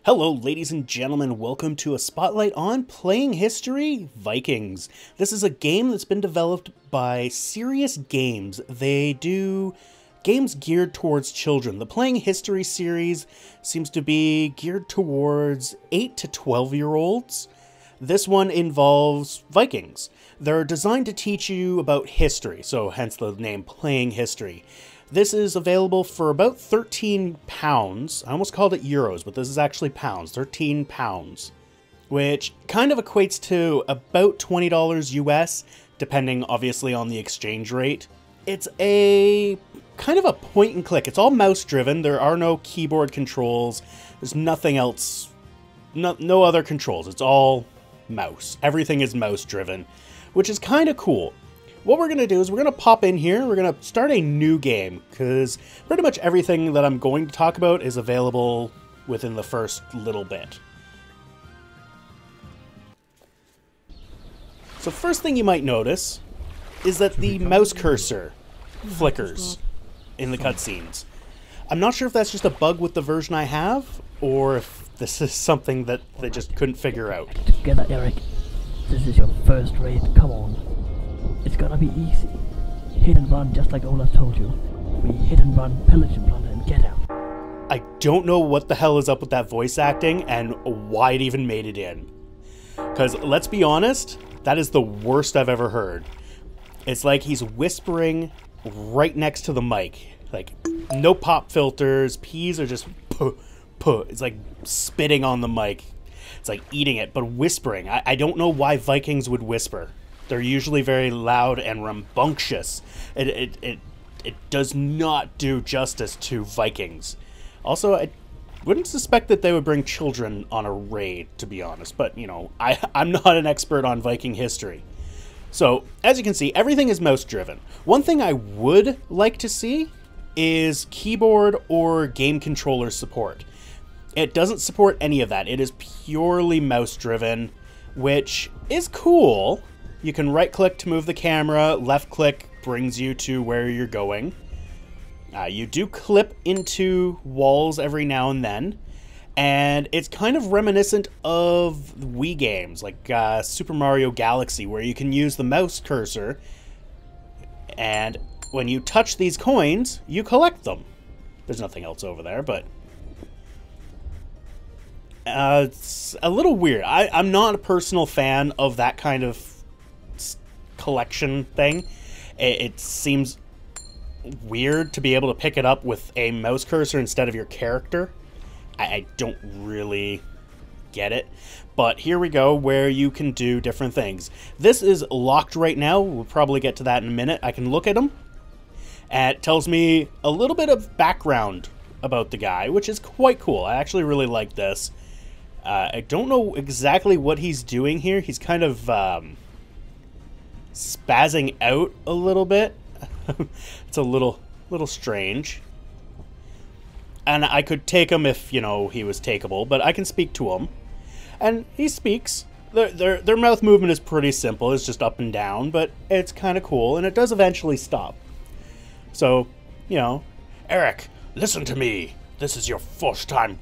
Hello, ladies and gentlemen. Welcome to a spotlight on playing history, Vikings. This is a game that's been developed by Serious Games. They do games geared towards children. The Playing History series seems to be geared towards 8 to 12-year-olds. This one involves Vikings. They're designed to teach you about history, so hence the name Playing History. This is available for about £13. I almost called it euros, but this is actually pounds. £13, which kind of equates to about $20 US, depending obviously on the exchange rate. It's a kind of a point and click. It's all mouse driven. There are no keyboard controls. There's nothing else. No other controls. It's all mouse. Everything is mouse driven, which is kind of cool. What we're going to do is we're going to pop in here, we're going to start a new game, because pretty much everything that I'm going to talk about is available within the first little bit. So first thing you might notice is that the mouse cursor flickers in the cutscenes. I'm not sure if that's just a bug with the version I have, or if this is something that they just couldn't figure out. Together, Erik. This is your first raid, come on. It's gonna be easy. Hit and run, just like Olaf told you. We hit and run, pillage and plunder, and get out. I don't know what the hell is up with that voice acting and why it even made it in. Because let's be honest, that is the worst I've ever heard. It's like he's whispering right next to the mic. Like, no pop filters, P's are just puh, puh. It's like spitting on the mic. It's like eating it, but whispering. I don't know why Vikings would whisper. They're usually very loud and rambunctious. It does not do justice to Vikings. Also, I wouldn't suspect that they would bring children on a raid, to be honest. But, you know, I'm not an expert on Viking history. So, as you can see, everything is mouse-driven. One thing I would like to see is keyboard or game controller support. It doesn't support any of that. It is purely mouse-driven, which is cool. You can right-click to move the camera, left-click brings you to where you're going. You do clip into walls every now and then, and it's kind of reminiscent of Wii games, like Super Mario Galaxy, where you can use the mouse cursor, and when you touch these coins, you collect them. There's nothing else over there, but it's a little weird. I'm not a personal fan of that kind of collection thing. It seems weird to be able to pick it up with a mouse cursor instead of your character. I don't really get it. But here we go, where you can do different things. This is locked right now. We'll probably get to that in a minute. I can look at him, and it tells me a little bit of background about the guy, which is quite cool. I actually really like this. I don't know exactly what he's doing here. He's kind of spazzing out a little bit. It's a little strange. And I could take him if, you know, he was takeable, but I can speak to him. And he speaks. Their mouth movement is pretty simple. It's just up and down, but it's kind of cool, and it does eventually stop. So, you know, Erik, listen to me. This is your first time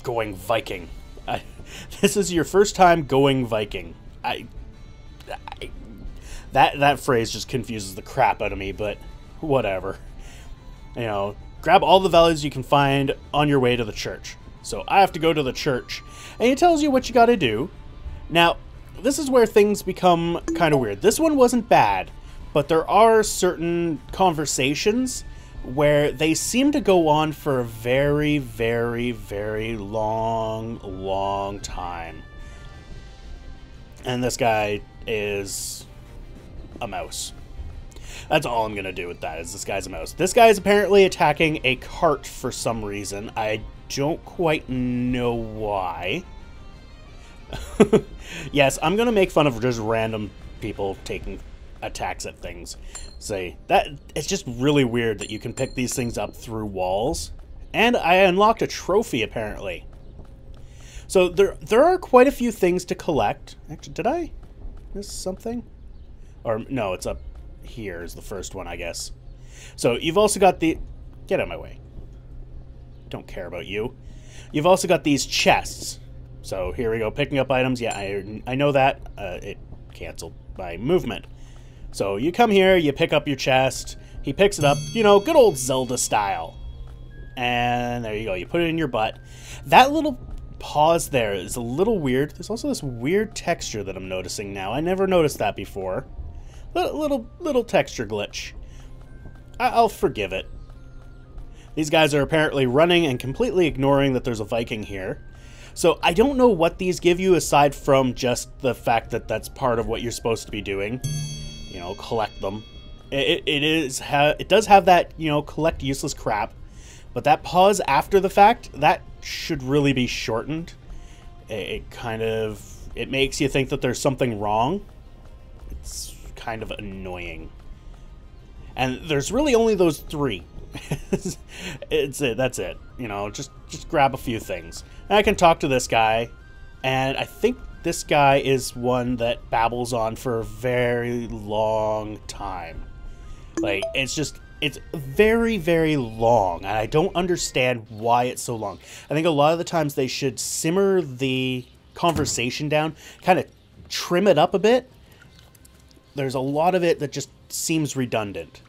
going Viking. This is your first time going Viking. That phrase just confuses the crap out of me, but whatever. You know, grab all the values you can find on your way to the church. So I have to go to the church, and it tells you what you got to do. Now, this is where things become kind of weird. This one wasn't bad, but there are certain conversations where they seem to go on for a very, very, very long time. And this guy is a mouse. That's all I'm gonna do with that, is this guy's a mouse. This guy is apparently attacking a cart for some reason. I don't quite know why. Yes, I'm gonna make fun of just random people taking attacks at things. Say that it's just really weird that you can pick these things up through walls. And I unlocked a trophy, apparently. So there are quite a few things to collect. Actually, did I miss something? Or no, it's up here is the first one, I guess. So you've also got the... Get out of my way. Don't care about you. You've also got these chests. So here we go, picking up items. Yeah, I know that. It canceled my movement. So you come here, you pick up your chest. He picks it up, you know, good old Zelda style. And there you go, you put it in your butt. That little pause there is a little weird. There's also this weird texture that I'm noticing now. I never noticed that before. Little texture glitch. I'll forgive it. These guys are apparently running and completely ignoring that there's a Viking here. So I don't know what these give you aside from just the fact that that's part of what you're supposed to be doing. You know, collect them. It does have that, you know, collect useless crap. But that pause after the fact, that should really be shortened. It makes you think that there's something wrong. It's kind of annoying. And there's really only those 3. That's it. You know, just grab a few things. And I can talk to this guy, and I think this guy is one that babbles on for a very long time. Like, it's very, very long, and I don't understand why it's so long. I think a lot of the times they should simmer the conversation down, kind of trim it up a bit. There's a lot of it that just seems redundant.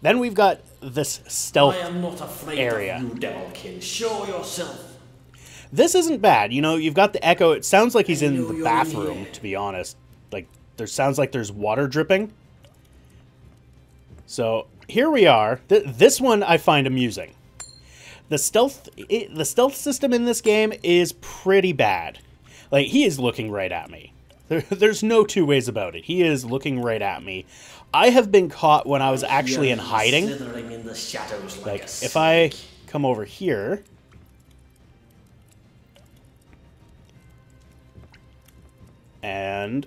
Then we've got this stealth area. I am not afraid of you, Devilkin. Show yourself. This isn't bad. You know, you've got the echo. It sounds like he's in the bathroom, to be honest. Like, sounds like there's water dripping. So, here we are. This one I find amusing. The stealth system in this game is pretty bad. Like, he is looking right at me. There's no two ways about it. He is looking right at me. I have been caught when I was actually in hiding. Like, if I come over here, and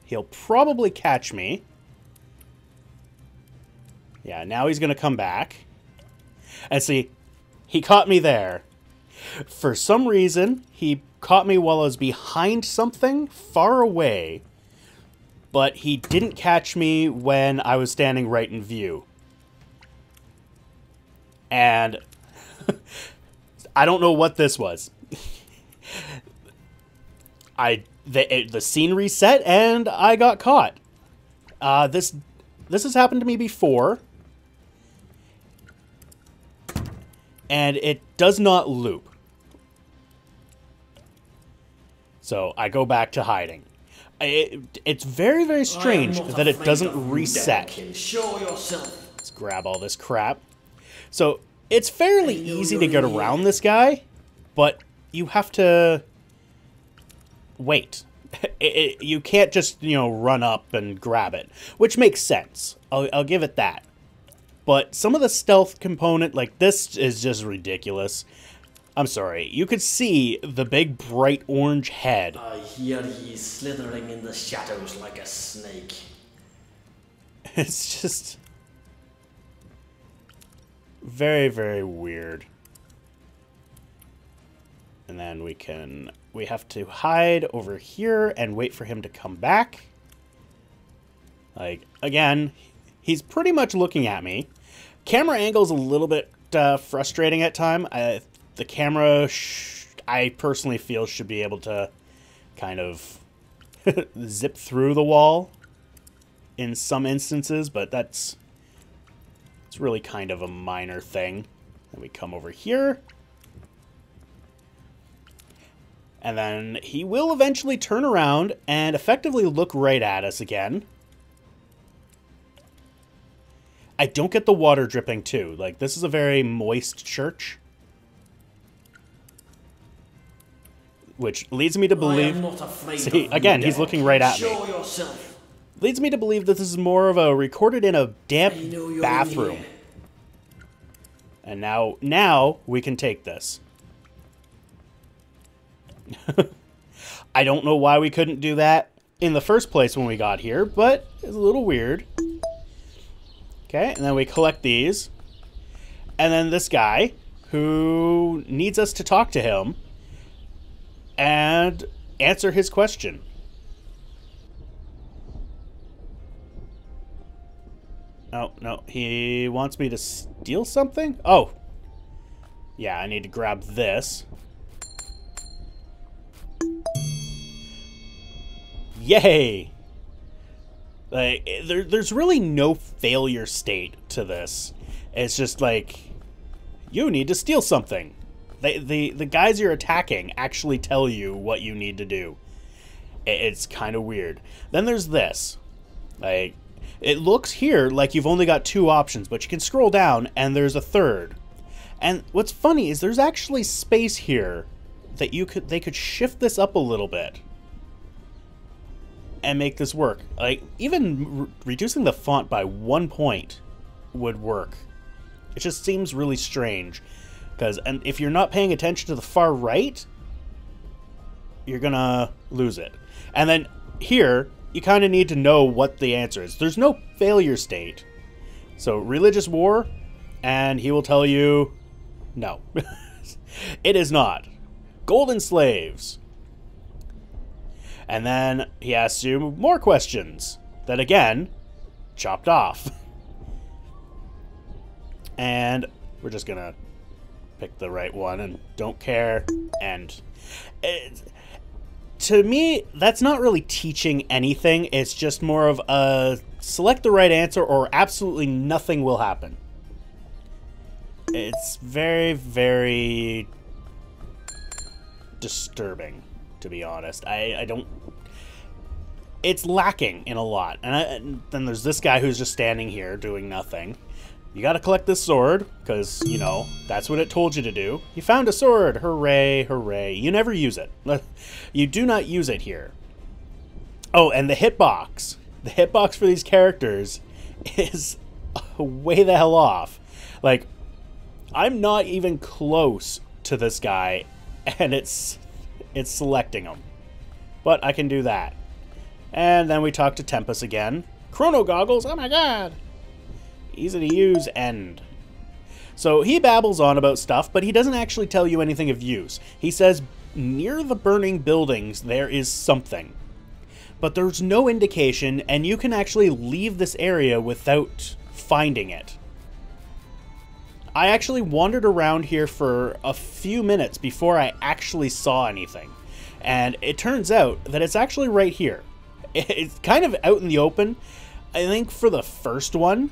he'll probably catch me. Yeah, now he's going to come back. And see, he caught me there. For some reason, he caught me while I was behind something far away. But he didn't catch me when I was standing right in view. And I don't know what this was. The scene reset and I got caught. This has happened to me before. And it does not loop. So I go back to hiding. It's very, very strange that it doesn't reset. Show yourself. Let's grab all this crap. So it's fairly easy to get around this guy, but you have to wait. You can't just, you know, run up and grab it, which makes sense. I'll give it that. But some of the stealth component, like this, is just ridiculous. I'm sorry. You could see the big bright orange head. I hear he's slithering in the shadows like a snake. It's just very, very weird. And then we have to hide over here and wait for him to come back. Like, again, he's pretty much looking at me. Camera angle's a little bit frustrating at times. The camera, I personally feel, should be able to kind of zip through the wall in some instances, but it's really kind of a minor thing. Then we come over here. And then he will eventually turn around and effectively look right at us again. I don't get the water dripping too. Like, this is a very moist church. Which leads me to believe... See, again, he's looking right at me. Leads me to believe that this is more of a recorded in a damp bathroom. And now we can take this. I don't know why we couldn't do that in the first place when we got here, but it's a little weird. Okay, and then we collect these. And then this guy, who needs us to talk to him and answer his question. Oh, no, he wants me to steal something? Oh. Yeah, I need to grab this. Yay! Like, there's really no failure state to this. It's just like, you need to steal something. The guys you're attacking actually tell you what you need to do. It's kind of weird. Then there's this. Like, it looks here like you've only got 2 options, but you can scroll down and there's a third. And what's funny is there's actually space here that they could shift this up a little bit and make this work. Like, even reducing the font by 1 point would work. It just seems really strange. And if you're not paying attention to the far right, you're gonna lose it. And then here, you kind of need to know what the answer is. There's no failure state. So, religious war, and he will tell you, no. It is not. Golden slaves. And then he asks you more questions that, again, chopped off. And we're just gonna pick the right one and don't care. And to me, that's not really teaching anything. It's just more of a select the right answer or absolutely nothing will happen. It's very, very disturbing, to be honest. I don't... It's lacking in a lot. And then there's this guy who's just standing here doing nothing. You gotta collect this sword, because, you know, that's what it told you to do. You found a sword! Hooray, hooray. You never use it. You do not use it here. Oh, and the hitbox. The hitbox for these characters is way the hell off. Like, I'm not even close to this guy, and it's selecting him. But I can do that. And then we talk to Tempest again. Chrono goggles, oh my god! Easy to use, end. So he babbles on about stuff, but he doesn't actually tell you anything of use. He says, near the burning buildings, there is something. But there's no indication, and you can actually leave this area without finding it. I actually wandered around here for a few minutes before I actually saw anything. And it turns out that it's actually right here. It's kind of out in the open. I think for the first one,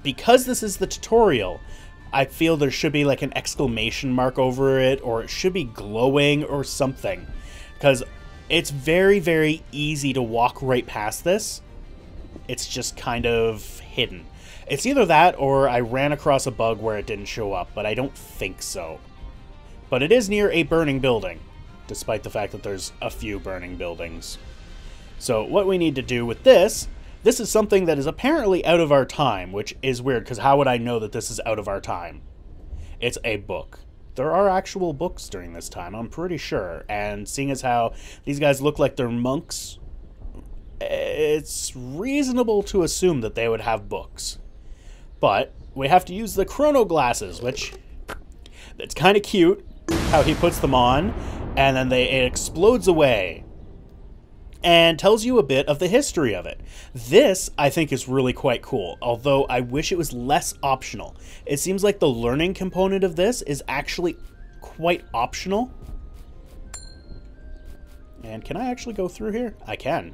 because this is the tutorial, I feel there should be like an exclamation mark over it, or it should be glowing or something. Because it's very, very easy to walk right past this. It's just kind of hidden. It's either that or I ran across a bug where it didn't show up, but I don't think so. But it is near a burning building, despite the fact that there's a few burning buildings. So what we need to do with this is something that is apparently out of our time, which is weird, because how would I know that this is out of our time? It's a book. There are actual books during this time, I'm pretty sure, and seeing as how these guys look like they're monks, it's reasonable to assume that they would have books. But we have to use the chrono glasses, which it's kind of cute how he puts them on, and then it explodes away and tells you a bit of the history of it. This, I think, is really quite cool, although I wish it was less optional. It seems like the learning component of this is actually quite optional. And can I actually go through here? I can.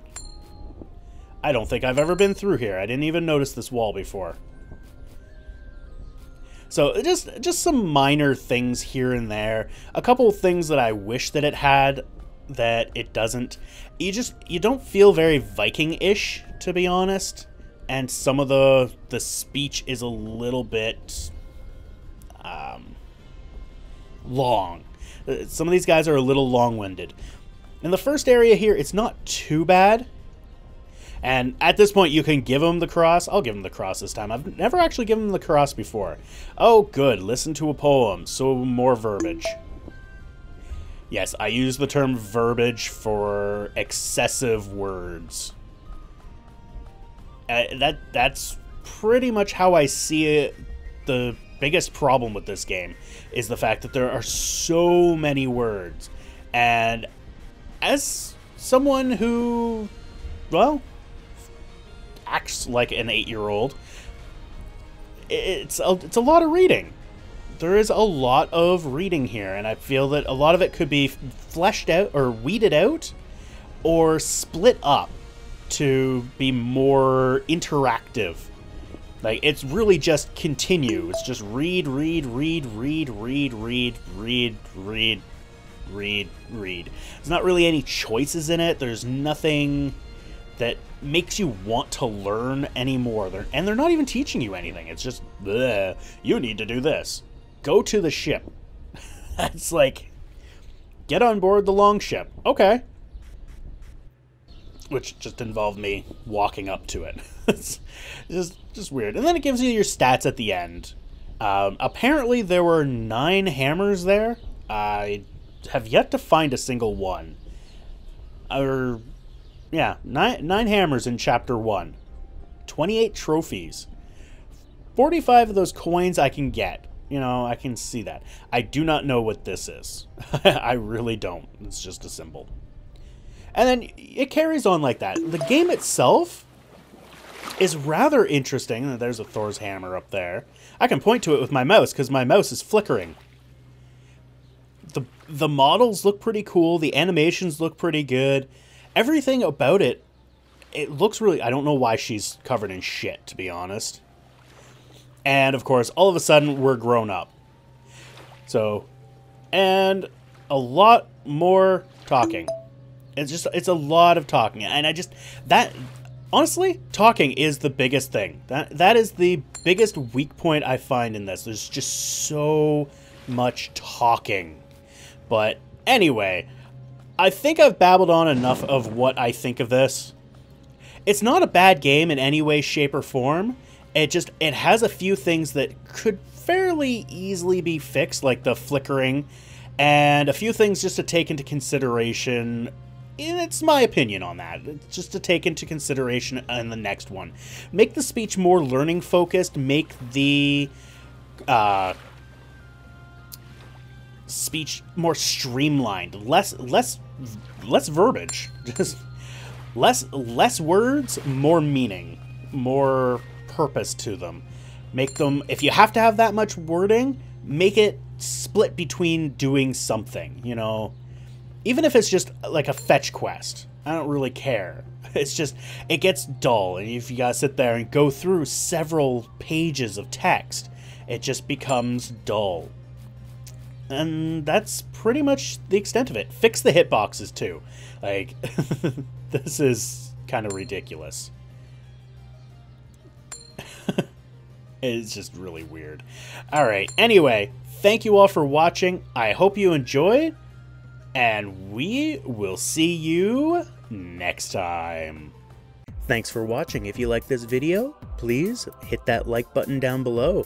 I don't think I've ever been through here. I didn't even notice this wall before. So just some minor things here and there. A couple of things that I wish that it had that it doesn't. You don't feel very Viking-ish, to be honest. And some of the speech is a little bit long. Some of these guys are a little long-winded. In the first area here, it's not too bad. And at this point, you can give him the cross. I'll give him the cross this time. I've never actually given him the cross before. Oh, good. Listen to a poem. So more verbiage. Yes, I use the term verbiage for excessive words. That's pretty much how I see it. The biggest problem with this game is the fact that there are so many words. And as someone who, well, acts like an 8-year-old, it's a lot of reading. there is a lot of reading here, and I feel that a lot of it could be fleshed out or weeded out or split up to be more interactive. Like, it's really just continue. It's just read, read, read, read, read, read, read, read, read, read. There's not really any choices in it. There's nothing that makes you want to learn anymore. And they're not even teaching you anything. It's just, you need to do this. Go to the ship. It's like, get on board the longship. Okay. Which just involved me walking up to it. It's just weird. And then it gives you your stats at the end. Apparently there were 9 hammers there. I have yet to find a single one. Yeah, 9 hammers in Chapter 1. 28 trophies. 45 of those coins I can get. You know, I can see that. I do not know what this is. I really don't. It's just a symbol. And then it carries on like that. The game itself is rather interesting. There's a Thor's hammer up there. I can point to it with my mouse because my mouse is flickering. The models look pretty cool. The animations look pretty good. Everything about it, it looks really... I don't know why she's covered in shit, to be honest. And, of course, all of a sudden, we're grown up. So, and a lot more talking. It's a lot of talking. And honestly, talking is the biggest thing. That is the biggest weak point I find in this. There's just so much talking. But anyway, I think I've babbled on enough of what I think of this. It's not a bad game in any way, shape, or form. It has a few things that could fairly easily be fixed, like the flickering, and a few things just to take into consideration. And it's my opinion on that. It's just to take into consideration in the next one. Make the speech more learning focused. Make the speech more streamlined. Less verbiage. Just less words, more meaning, more purpose to them. Make them, if you have to have that much wording, make it split between doing something, you know. Even if it's just like a fetch quest, I don't really care. It's just, it gets dull, and if you gotta sit there and go through several pages of text, it just becomes dull. And that's pretty much the extent of it. Fix the hitboxes too. Like, this is kind of ridiculous. It's just really weird. Alright, anyway, thank you all for watching. I hope you enjoyed. And we will see you next time. Thanks for watching. If you like this video, please hit that like button down below.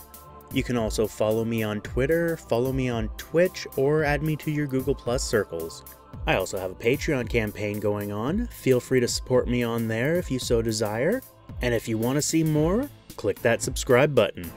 You can also follow me on Twitter, follow me on Twitch, or add me to your Google Plus circles. I also have a Patreon campaign going on. Feel free to support me on there if you so desire. And if you want to see more, click that subscribe button.